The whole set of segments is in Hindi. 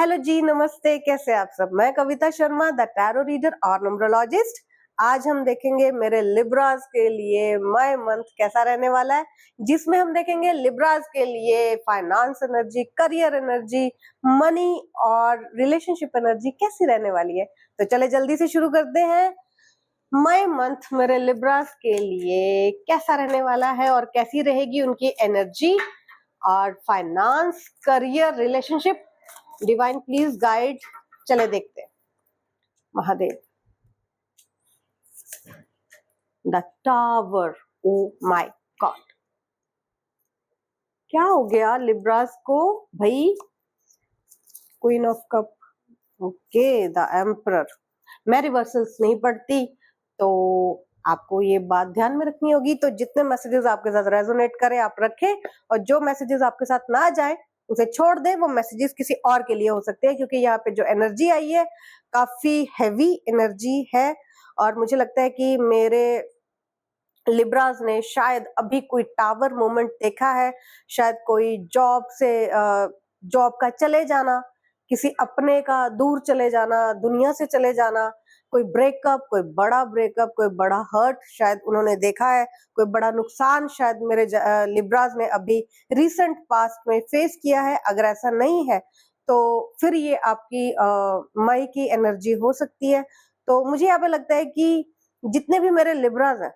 हेलो जी, नमस्ते। कैसे आप सब? मैं Kavita Sharma, the tarot reader और न्यूमरोलॉजिस्ट। आज हम देखेंगे मेरे लिब्रास के लिए मई मंथ कैसा रहने वाला है, जिसमें हम देखेंगे लिब्रास के लिए finance energy, career energy, money और रिलेशनशिप एनर्जी कैसी रहने वाली है। तो चले जल्दी से शुरू करते हैं। मई मंथ मेरे लिब्रास के लिए कैसा रहने वाला है और कैसी रहेगी उनकी एनर्जी और finance, career, relationship. Divine please guide. चले देखते हैं। Mahadev. The tower. Oh my God, क्या हो गया लिब्रास को भाई? Queen of cup. Okay, the emperor. मैं रिवर्सल्स नहीं पढ़ती, तो आपको ये बात ध्यान में रखनी होगी। तो जितने मैसेजेस आपके साथ रेजोनेट करे आप रखें, और जो मैसेजेस आपके साथ ना जाए उसे छोड़ दे। वो मैसेजेस किसी और के लिए हो सकते हैं, क्योंकि यहाँ पे जो एनर्जी आई है काफी हैवी एनर्जी है। और मुझे लगता है कि मेरे लिब्रास ने शायद अभी कोई टावर मोमेंट देखा है, शायद कोई जॉब का चले जाना, किसी अपने का दूर चले जाना, दुनिया से चले जाना, कोई ब्रेकअप, कोई बड़ा ब्रेकअप, कोई बड़ा हर्ट शायद उन्होंने देखा है, कोई बड़ा नुकसान शायद मेरे लिब्रास ने अभी रिसेंट पास्ट में फेस किया है। अगर ऐसा नहीं है तो फिर ये आपकी मई की एनर्जी हो सकती है। तो मुझे यहाँ पे लगता है कि जितने भी मेरे लिब्रास हैं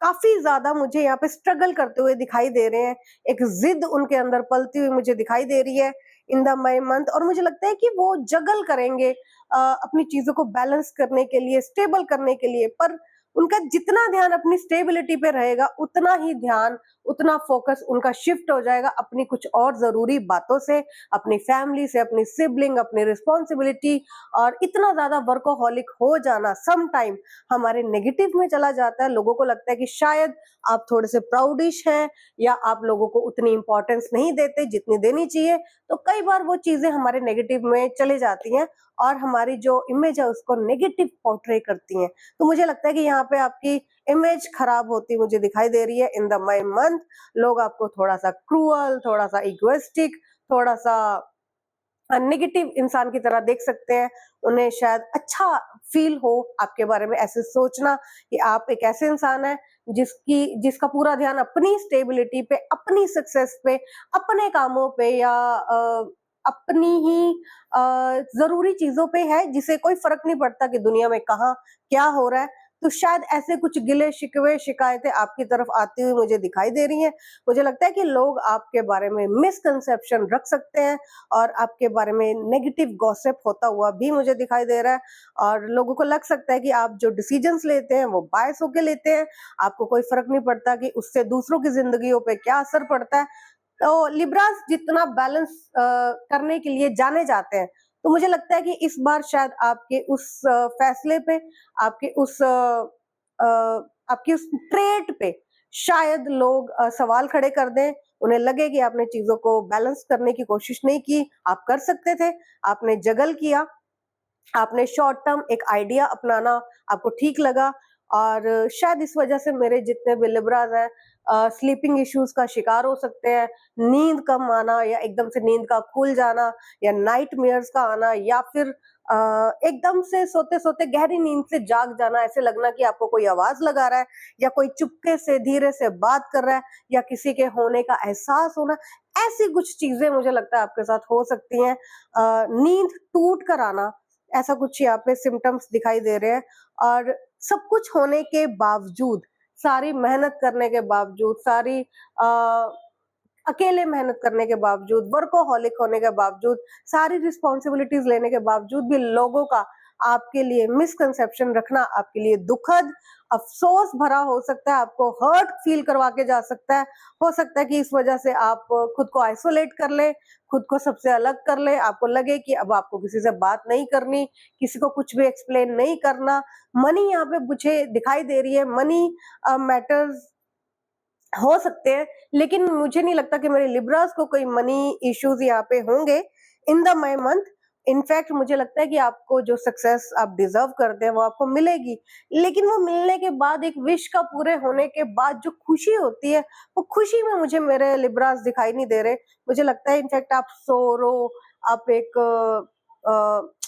काफी ज्यादा मुझे यहाँ पे स्ट्रगल करते हुए दिखाई दे रहे हैं। एक जिद उनके अंदर पलती हुई मुझे दिखाई दे रही है इन द मई मंथ। और मुझे लगता है कि वो जगल करेंगे अपनी चीजों को बैलेंस करने के लिए, स्टेबल करने के लिए। पर उनका जितना ध्यान अपनी स्टेबिलिटी पे रहेगा, उतना ही ध्यान, उतना फोकस उनका शिफ्ट हो जाएगा अपनी कुछ और जरूरी बातों से, अपनी फैमिली से, अपनी सिबलिंग, अपनी रिस्पॉन्सिबिलिटी। और इतना ज्यादा वर्कोहॉलिक हो जाना सम टाइम हमारे नेगेटिव में चला जाता है। लोगों को लगता है कि शायद आप थोड़े से प्राउडिश हैं, या आप लोगों को उतनी इंपॉर्टेंस नहीं देते जितनी देनी चाहिए। तो कई बार वो चीजें हमारे नेगेटिव में चले जाती हैं और हमारी जो इमेज है उसको नेगेटिव पोर्ट्रे करती हैं। तो मुझे लगता है कि यहाँ पे आपकी इमेज खराब होती मुझे दिखाई दे रही है इन द मई मंथ। लोग आपको थोड़ा सा क्रूअल, थोड़ा सा इगोइस्टिक, थोड़ा सा नेगेटिव इंसान की तरह देख सकते हैं। उन्हें शायद अच्छा फील हो आपके बारे में ऐसे सोचना कि आप एक ऐसे इंसान है जिसका पूरा ध्यान अपनी स्टेबिलिटी पे, अपनी सक्सेस पे, अपने कामों पे, या अपनी ही जरूरी चीजों पे है, जिसे कोई फर्क नहीं पड़ता कि दुनिया में कहाँ क्या हो रहा है। तो शायद ऐसे कुछ गिले शिकवे, शिकायतें आपकी तरफ आती हुई मुझे दिखाई दे रही हैं। मुझे लगता है कि लोग आपके बारे में मिसकंसेप्शन रख सकते हैं और आपके बारे में नेगेटिव गॉसिप होता हुआ भी मुझे दिखाई दे रहा है। और लोगों को लग सकता है कि आप जो डिसीजंस लेते हैं वो बायस होके लेते हैं, आपको कोई फर्क नहीं पड़ता कि उससे दूसरों की जिंदगियों पे क्या असर पड़ता है। तो लिब्रास जितना बैलेंस करने के लिए जाने जाते हैं, तो मुझे लगता है कि इस बार शायद आपके उस फैसले पे, आपके उस आपकी उस ट्रेड पे शायद लोग सवाल खड़े कर दें। उन्हें लगे कि आपने चीजों को बैलेंस करने की कोशिश नहीं की, आप कर सकते थे, आपने जगल किया, आपने शॉर्ट टर्म एक आइडिया अपनाना आपको ठीक लगा। और शायद इस वजह से मेरे जितने भी लिब्रास हैं स्लीपिंग इश्यूज का शिकार हो सकते हैं। नींद कम आना, या एकदम से नींद का खुल जाना, या नाइटमेयर्स का आना, या फिर एकदम से सोते सोते गहरी नींद से जाग जाना, ऐसे लगना कि आपको कोई आवाज लगा रहा है, या कोई चुपके से धीरे से बात कर रहा है, या किसी के होने का एहसास होना। ऐसी कुछ चीजें मुझे लगता है आपके साथ हो सकती हैं। नींद टूट कर आना, ऐसा कुछ यहाँ पे सिम्टम्स दिखाई दे रहे हैं। और सब कुछ होने के बावजूद, सारी मेहनत करने के बावजूद, सारी अकेले मेहनत करने के बावजूद, वर्कोहॉलिक होने के बावजूद, सारी रिस्पॉन्सिबिलिटीज लेने के बावजूद भी लोगों का आपके लिए मिसकंसेप्शन रखना आपके लिए दुखद, अफसोस भरा हो सकता है, आपको हर्ट फील करवा के जा सकता है। हो सकता है कि इस वजह से आप खुद को आइसोलेट कर ले, खुद को सबसे अलग कर ले, आपको लगे कि अब आपको किसी से बात नहीं करनी, किसी को कुछ भी एक्सप्लेन नहीं करना। मनी यहाँ पे मुझे दिखाई दे रही है, मनी मैटर्स हो सकते हैं, लेकिन मुझे नहीं लगता कि मेरे लिब्रास को कोई मनी इश्यूज यहाँ पे होंगे in the May month. In fact मुझे लगता है कि आपको जो सक्सेस आप डिजर्व करते हैं वो आपको मिलेगी, लेकिन वो मिलने के बाद एक विश का पूरे होने के बाद जो खुशी होती है, वो खुशी में मुझे मेरे लिब्रास दिखाई नहीं दे रहे। मुझे लगता है इनफैक्ट आप सोरो, आप एक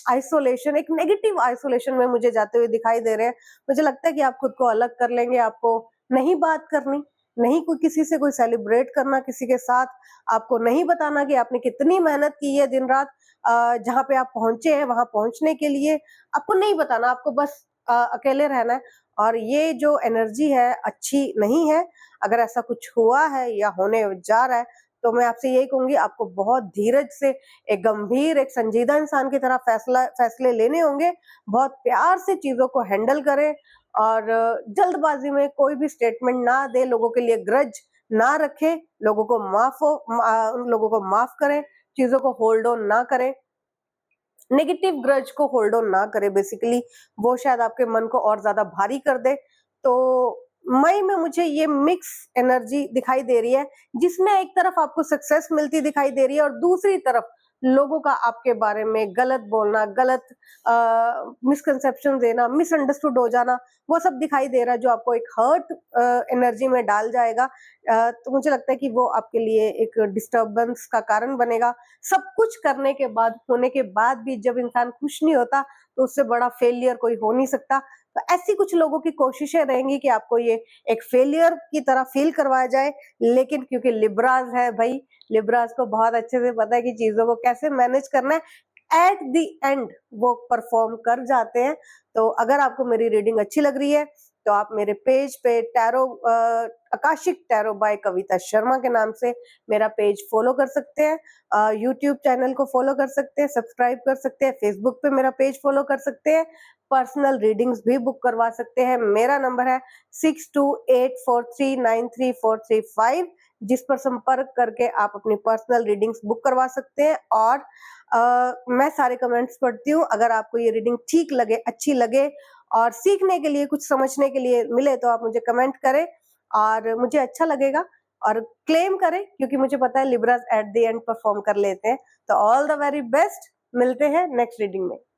आइसोलेशन, एक नेगेटिव आइसोलेशन में मुझे जाते हुए दिखाई दे रहे हैं। मुझे लगता है कि आप खुद को अलग कर लेंगे, आपको नहीं बात करनी, नहीं कोई किसी से कोई सेलिब्रेट करना किसी के साथ, आपको नहीं बताना कि आपने कितनी मेहनत की है दिन-रात जहाँ पे आप पहुँचे हैं, वहाँ पहुँचने के लिए, आपको नहीं बताना, आपको बस अकेले रहना है और ये जो एनर्जी है, अच्छी नहीं है। अगर ऐसा कुछ हुआ है या होने जा रहा है, तो मैं आपसे यही कहूँगी आपको बहुत धीरज से एक गंभीर, एक संजीदा इंसान की तरह फैसले लेने होंगे, बहुत प्यार से चीज़ों को हैंडल करें और जल्दबाज़ी में कोई भी स्टेटमेंट ना दें, लोगों के लिए ग्रज ना रखें, लोगों को उन लोगों को माफ़ करें, चीज़ों को होल्ड ऑन ना करें, नेगेटिव ग्रज को होल्ड ऑन ना करें बेसिकली, वो शायद आपके मन को और ज़्यादा भारी कर दे। तो मई में मुझे ये मिक्स एनर्जी दिखाई दे रही है, जिसमें एक तरफ आपको सक्सेस मिलती दिखाई दे रही है और दूसरी तरफ लोगों का आपके बारे में गलत बोलना, गलत मिसकंसेप्शन देना, मिसअंडरस्टूड हो जाना, वो सब दिखाई दे रहा है जो आपको एक हर्ट एनर्जी में डाल जाएगा। तो मुझे लगता है कि वो आपके लिए एक डिस्टर्बेंस का कारण बनेगा। सब कुछ करने के बाद, होने के बाद भी जब इंसान खुश नहीं होता, तो उससे बड़ा फेलियर कोई हो नहीं सकता। तो ऐसी कुछ लोगों की कोशिशें रहेंगी कि आपको ये एक फेलियर की तरह फील करवाया जाए, लेकिन क्योंकि लिब्रास है भई, लिब्रास को बहुत अच्छे से पता है कि चीज़ों को कैसे मैनेज करना है, एट द एंड वो परफॉर्म कर जाते हैं। तो अगर आपको मेरी रीडिंग अच्छी लग रही है, तो आप मेरे पेज पे Akashic tarot bye Kavita Sharma के नाम से मेरा पेज फॉलो कर सकते हैं। यूट्यूब चैनल को फॉलो कर सकते हैं, सब्सक्राइब कर सकते हैं, फेसबुक पे मेरा पेज फॉलो कर सकते हैं, पर्सनल रीडिंग्स भी बुक करवा सकते हैं। मेरा नंबर है 6284393435, जिस पर संपर्क करके आप अपनी पर्सनल रीडिंग्स बुक करवा सकते हैं और मैं सारे कमेंट्स पढ़ती हूँ। अगर आपको ये रीडिंग ठीक लगे, अच्छी लगे और सीखने के लिए, कुछ समझने के लिए मिले, तो आप मुझे कमेंट करें और मुझे अच्छा लगेगा और क्लेम करें, क्योंकि मुझे पता है Libras at the end perform कर लेते हैं। तो ऑल द वेरी बेस्ट, मिलते हैं नेक्स्ट रीडिंग में।